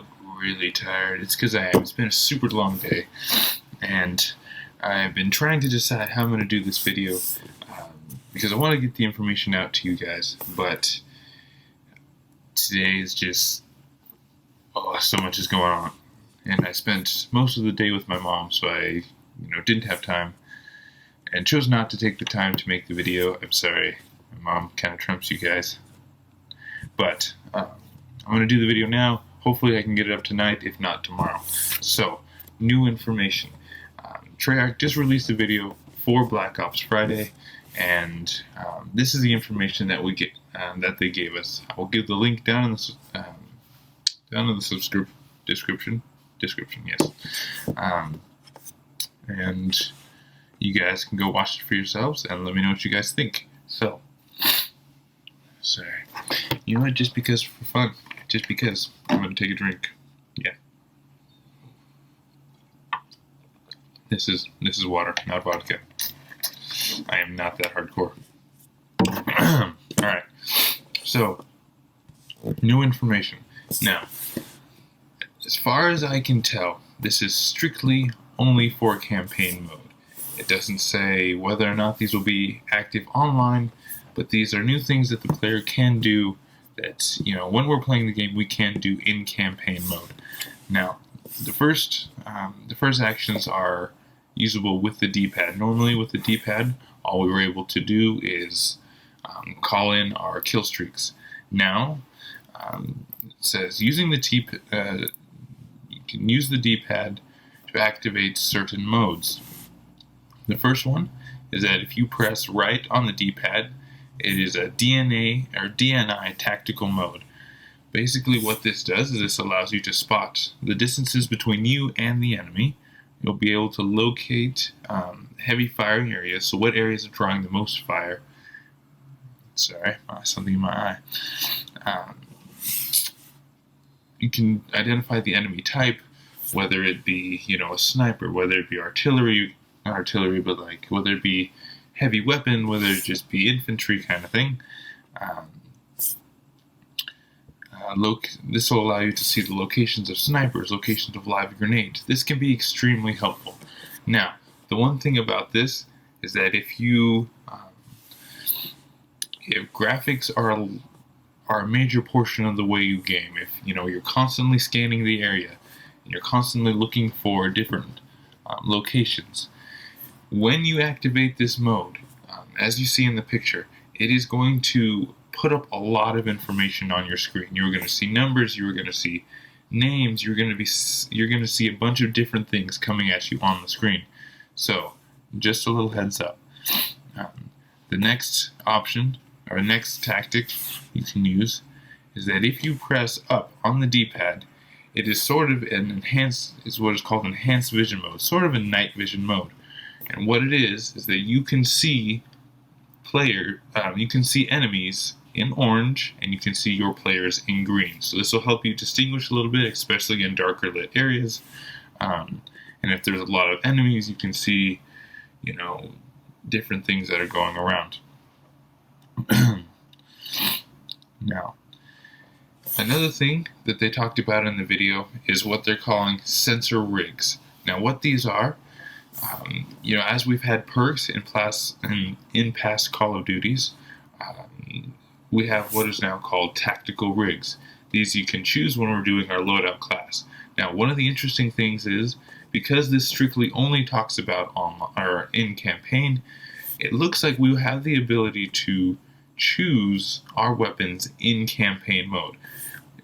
look really tired. It's because I am. It's been a super long day, and I've been trying to decide how I'm going to do this video because I want to get the information out to you guys, but today is just, so much is going on. And I spent most of the day with my mom, so I didn't have time and chose not to take the time to make the video. I'm sorry. My mom kind of trumps you guys. But I'm going to do the video now. Hopefully I can get it up tonight, if not tomorrow. So, new information. Treyarch just released a video for Black Ops Friday, and this is the information that we get that they gave us. I will give the link down in the description. Yes. And you guys can go watch it for yourselves and let me know what you guys think. So, sorry. You know what? Just because for fun. Just because. I'm going to take a drink. Yeah. This is water, not vodka. I am not that hardcore. Alright. So, new information. Now, as far as I can tell, this is strictly only for campaign mode. It doesn't say whether or not these will be active online, but these are new things that the player can do that, when we're playing the game, we can do in campaign mode. Now, the first actions are usable with the D-pad. Normally with the D-pad, all we were able to do is call in our kill streaks. Now, it says using the you can use the D-pad to activate certain modes. The first one is that if you press right on the D-pad, it is a DNI tactical mode. Basically what this does is this allows you to spot the distances between you and the enemy. You'll be able to locate heavy firing areas, so what areas are drawing the most fire. Sorry, something in my eye. You can identify the enemy type, whether it be, a sniper, whether it be artillery, but whether it be heavy weapon, whether it just be infantry kind of thing. This will allow you to see the locations of snipers, locations of live grenades. This can be extremely helpful. Now, the one thing about this is that if graphics are a major portion of the way you game, if you're constantly scanning the area and you're constantly looking for different locations, when you activate this mode, as you see in the picture, it is going to put up a lot of information on your screen. You're going to see numbers, you're going to see names, you're going to see a bunch of different things coming at you on the screen. So, just a little heads up. The next option, or next tactic you can use, is that if you press up on the D-pad, it is sort of what is called enhanced vision mode, sort of a night vision mode. And what it is that you can see enemies in orange, and you can see your players in green. So this will help you distinguish a little bit, especially in darker lit areas. And if there's a lot of enemies, you can see, different things that are going around. Now, another thing that they talked about in the video is what they're calling sensor rigs. Now, what these are, as we've had perks in past Call of Duties, we have what is now called tactical rigs. These you can choose when we're doing our loadout class. Now, one of the interesting things is, because this strictly only talks about in campaign, it looks like we have the ability to choose our weapons in campaign mode.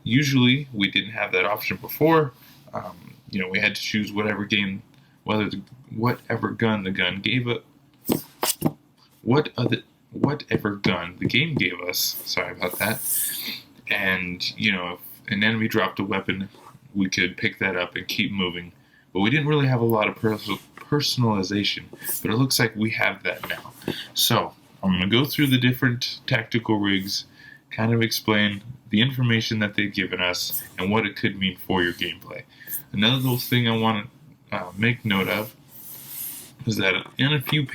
Usually, we didn't have that option before. We had to choose whatever gun the game gave us. Sorry about that. And if an enemy dropped a weapon, we could pick that up and keep moving. But we didn't really have a lot of personalization. But it looks like we have that now. So I'm going to go through the different tactical rigs, kind of explain the information that they've given us and what it could mean for your gameplay. Another little thing I want to make note of is that in a few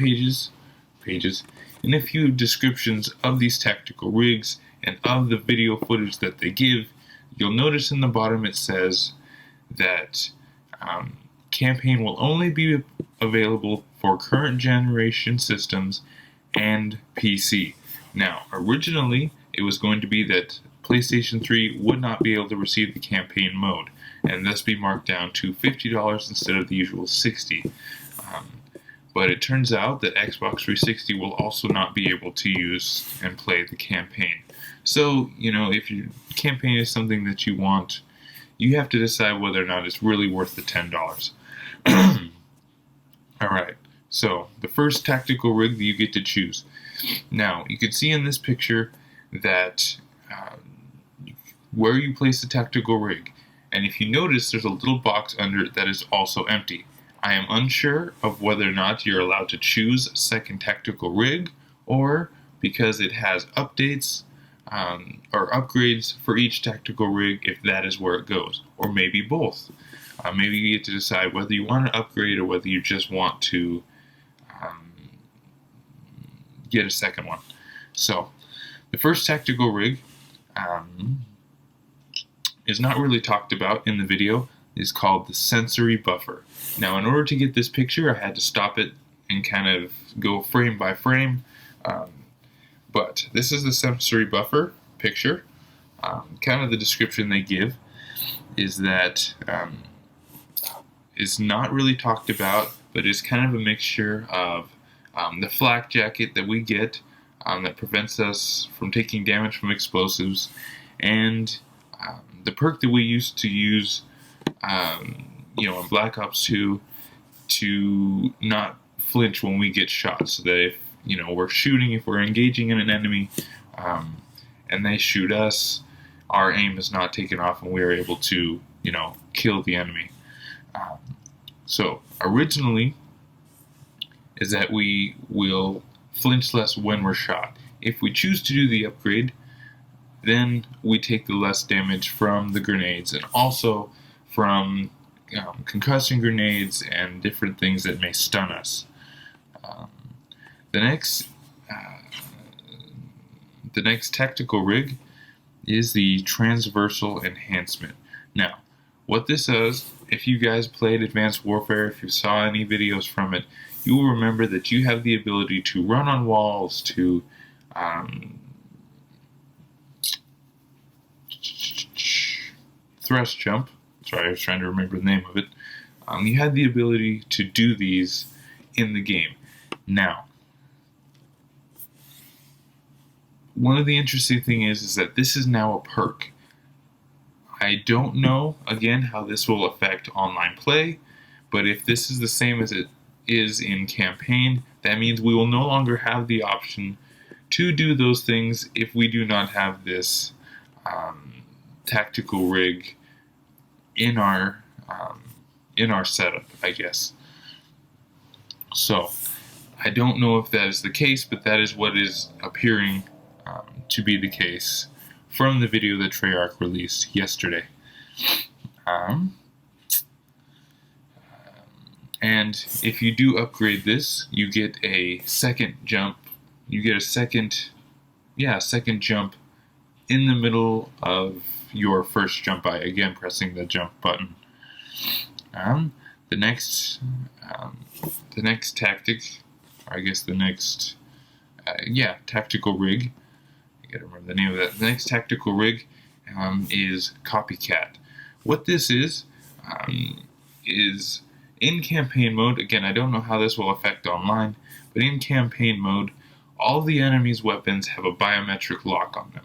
in a few descriptions of these tactical rigs and of the video footage that they give, you'll notice in the bottom it says that campaign will only be available for current generation systems and PC. Now, originally, it was going to be that PlayStation 3 would not be able to receive the campaign mode, and thus be marked down to $50 instead of the usual $60. But it turns out that Xbox 360 will also not be able to use and play the campaign. So, if your campaign is something that you want, you have to decide whether or not it's really worth the $10. Alright, so the first tactical rig that you get to choose. Now, you can see in this picture that where you place the tactical rig, and if you notice, there's a little box under it that is also empty. I am unsure of whether or not you're allowed to choose a second tactical rig, or because it has updates or upgrades for each tactical rig, if that is where it goes, or maybe both. Maybe you get to decide whether you want to upgrade or whether you just want to get a second one. So, the first tactical rig is not really talked about in the video, is called the sensory buffer. Now, in order to get this picture, I had to stop it and kind of go frame by frame. But this is the sensory buffer picture. Kind of the description they give is that is not really talked about, but is kind of a mixture of the flak jacket that we get that prevents us from taking damage from explosives, and the perk that we used to use in Black Ops 2 to not flinch when we get shot, so that if we're shooting, if we're engaging in an enemy and they shoot us, our aim is not taken off and we are able to kill the enemy. So originally is that we will flinch less when we're shot. If we choose to do the upgrade, then we take the less damage from the grenades and also from concussion grenades and different things that may stun us. The next tactical rig is the Transverse Enhancement. Now, what this does, if you guys played Advanced Warfare, if you saw any videos from it, you will remember that you have the ability to run on walls, to thrust jump. Sorry, I was trying to remember the name of it. You had the ability to do these in the game. Now, one of the interesting things is that this is now a perk. I don't know, again, how this will affect online play, but if this is the same as it is in campaign, that means we will no longer have the option to do those things if we do not have this tactical rig in our setup, I guess. So, I don't know if that is the case, but that is what is appearing to be the case from the video that Treyarch released yesterday. And if you do upgrade this, you get a second jump. You get a second jump in the middle of your first jump by, again, pressing the jump button. The next tactic, or I guess the next, tactical rig. I gotta remember the name of that. The next tactical rig is Copycat. What this is in campaign mode. Again, I don't know how this will affect online, but in campaign mode, all the enemy's weapons have a biometric lock on them.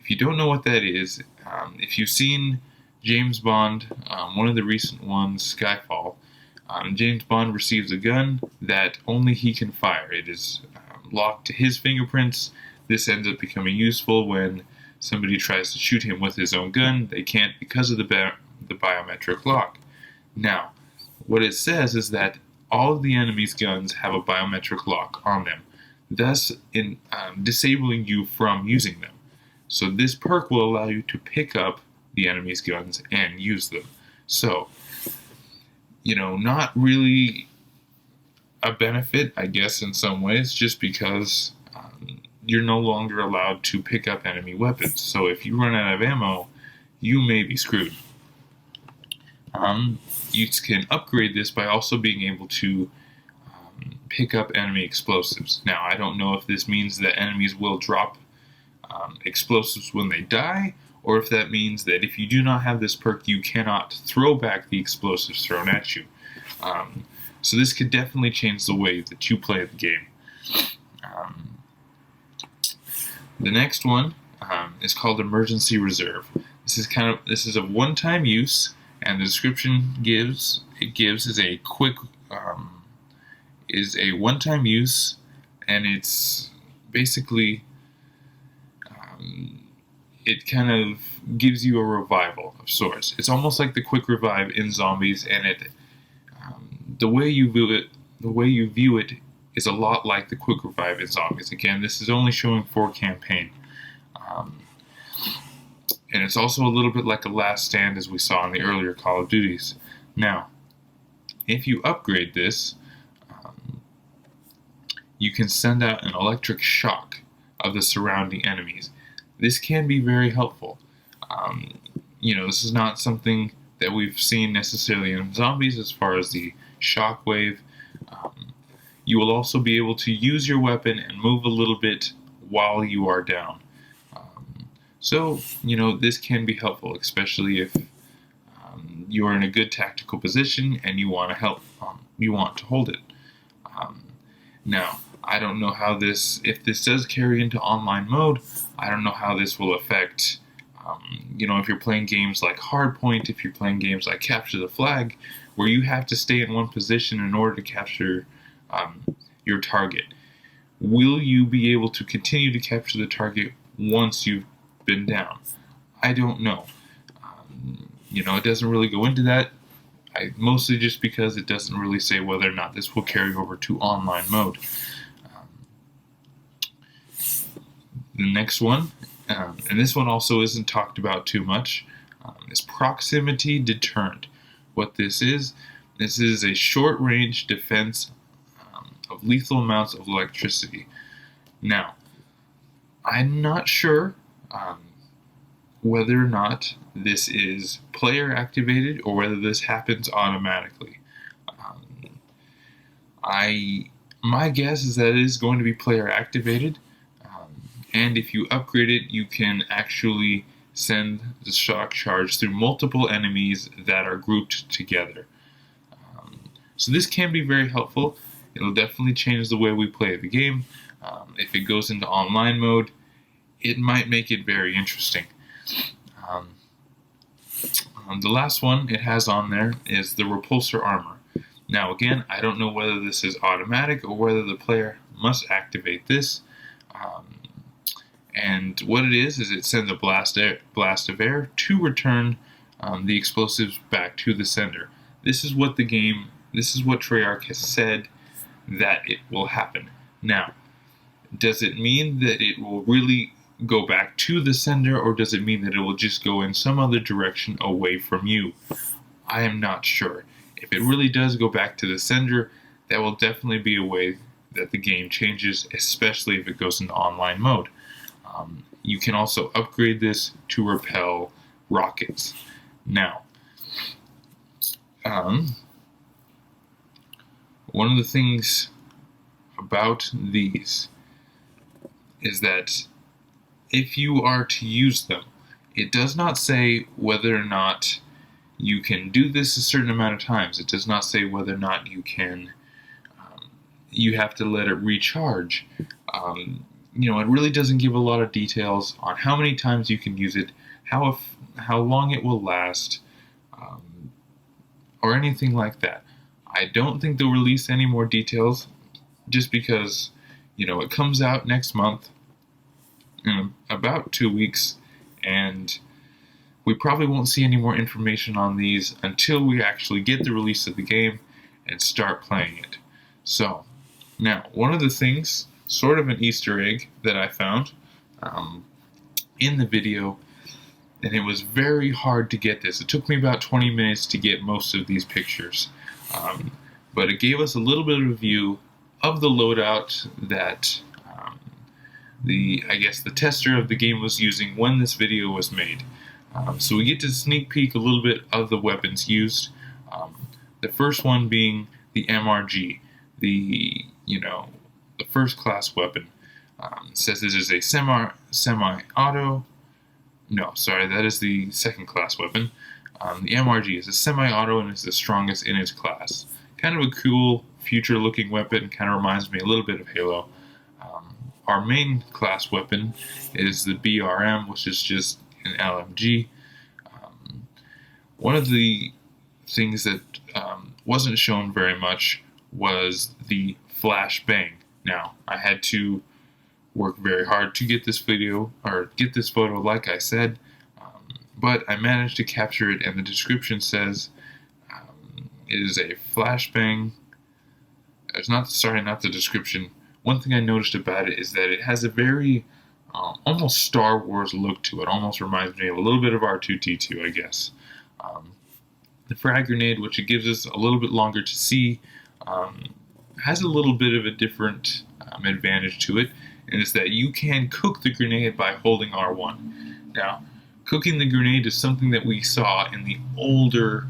If you don't know what that is, if you've seen James Bond, one of the recent ones, Skyfall, James Bond receives a gun that only he can fire. It is locked to his fingerprints. This ends up becoming useful when somebody tries to shoot him with his own gun. They can't because of the biometric lock. Now, what it says is that all of the enemy's guns have a biometric lock on them, thus disabling you from using them. So this perk will allow you to pick up the enemy's guns and use them. So, not really a benefit, I guess, in some ways, just because you're no longer allowed to pick up enemy weapons. So if you run out of ammo, you may be screwed. You can upgrade this by also being able to pick up enemy explosives. Now, I don't know if this means that enemies will drop explosives when they die, or if that means that if you do not have this perk, you cannot throw back the explosives thrown at you. So this could definitely change the way that you play the game. The next one is called Emergency Reserve. This is a one-time use, and the description gives is a quick is a one-time use, and it's basically it kind of gives you a revival of sorts. It's almost like the quick revive in zombies, and the way you view it is a lot like the quick revive in zombies. Again, this is only showing for campaign, and it's also a little bit like a last stand as we saw in the earlier Call of Duties. Now, if you upgrade this, you can send out an electric shock of the surrounding enemies. This can be very helpful. This is not something that we've seen necessarily in zombies as far as the shockwave. You will also be able to use your weapon and move a little bit while you are down. So, this can be helpful, especially if you are in a good tactical position and you want to help, you want to hold it. Now, I don't know how if this does carry into online mode, I don't know how this will affect, if you're playing games like Hardpoint, if you're playing games like Capture the Flag, where you have to stay in one position in order to capture your target. Will you be able to continue to capture the target once you've been down? I don't know. It doesn't really go into that. Mostly just because it doesn't really say whether or not this will carry over to online mode. The next one, and this one also isn't talked about too much, is Proximity Deterrent. What this is a short-range defense of lethal amounts of electricity. Now, I'm not sure whether or not this is player activated or whether this happens automatically. My guess is that it is going to be player activated, and if you upgrade it, you can actually send the shock charge through multiple enemies that are grouped together. So this can be very helpful. It'll definitely change the way we play the game. If it goes into online mode, it might make it very interesting. The last one it has on there is the Repulse Armor. Now again, I don't know whether this is automatic or whether the player must activate this. And what it is it sends a blast of air to return the explosives back to the sender. This is what Treyarch has said that it will happen. Now, does it mean that it will really go back to the sender, or does it mean that it will just go in some other direction away from you? I am not sure. If it really does go back to the sender, that will definitely be a way that the game changes, especially if it goes into online mode. You can also upgrade this to repel rockets. Now, one of the things about these is that if you are to use them, it does not say whether or not you can do this a certain amount of times. It does not say whether or not you can, you have to let it recharge. It really doesn't give a lot of details on how many times you can use it, how long it will last, or anything like that. I don't think they'll release any more details, just because, it comes out next month, in about 2 weeks, and we probably won't see any more information on these until we actually get the release of the game and start playing it. So, now, one of the things, sort of an Easter egg that I found in the video, and it was very hard to get this. It took me about 20 minutes to get most of these pictures, but it gave us a little bit of a view of the loadout that the tester of the game was using when this video was made. So we get to sneak peek a little bit of the weapons used. The first one being the MRG, the first class weapon. It says this is a semi-auto. No, sorry, that is the second class weapon. The MRG is a semi-auto and is the strongest in its class. Kind of a cool, future-looking weapon. Kind of reminds me a little bit of Halo. Our main class weapon is the BRM, which is just an LMG. One of the things that wasn't shown very much was the flashbang. Now, I had to work very hard to get this photo, like I said, but I managed to capture it, and the description says it is a flashbang. It's not the description. One thing I noticed about it is that it has a very almost Star Wars look to it. Almost reminds me of a little bit of R2-D2, I guess. The frag grenade, which it gives us a little bit longer to see, has a little bit of a different advantage to it, and it's that you can cook the grenade by holding R1. Now, cooking the grenade is something that we saw in the older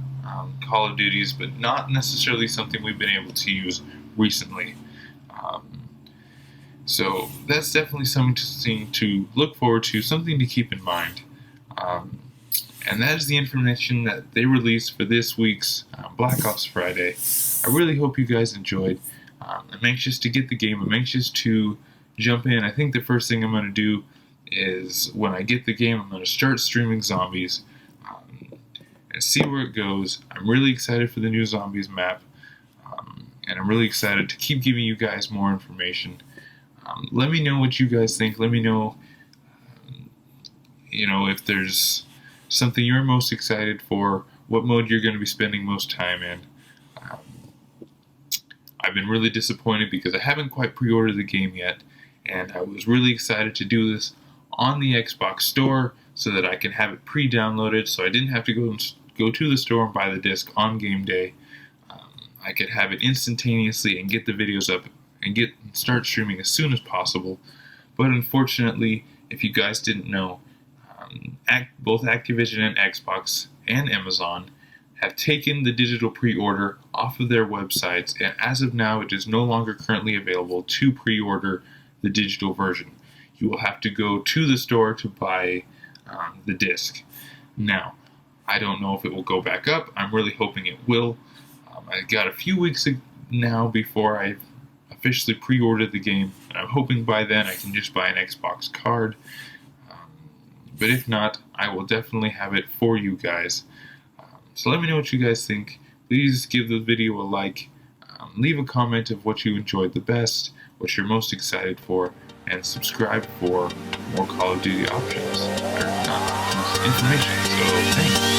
Call of Duties, but not necessarily something we've been able to use recently. So that's definitely something to look forward to, something to keep in mind. And that is the information that they released for this week's Black Ops Friday. I really hope you guys enjoyed. I'm anxious to get the game. I'm anxious to jump in. I think the first thing I'm going to do is, when I get the game, I'm going to start streaming zombies and see where it goes. I'm really excited for the new zombies map, and I'm really excited to keep giving you guys more information. Let me know what you guys think. Let me know, if there's something you're most excited for, what mode you're going to be spending most time in. I've been really disappointed because I haven't quite pre-ordered the game yet, and I was really excited to do this on the Xbox Store so that I can have it pre-downloaded, so I didn't have to go to the store and buy the disc on game day. I could have it instantaneously and get the videos up and start streaming as soon as possible. But unfortunately, if you guys didn't know, both Activision and Xbox and Amazon have taken the digital pre-order off of their websites, and as of now, it is no longer currently available to pre-order the digital version. You will have to go to the store to buy the disc. Now, I don't know if it will go back up. I'm really hoping it will. I got a few weeks now before I officially pre-ordered the game, and I'm hoping by then I can just buy an Xbox card. But if not, I will definitely have it for you guys. So let me know what you guys think. Please give the video a like. Leave a comment of what you enjoyed the best, what you're most excited for, and subscribe for more Call of Duty options, or not options, information. So thanks.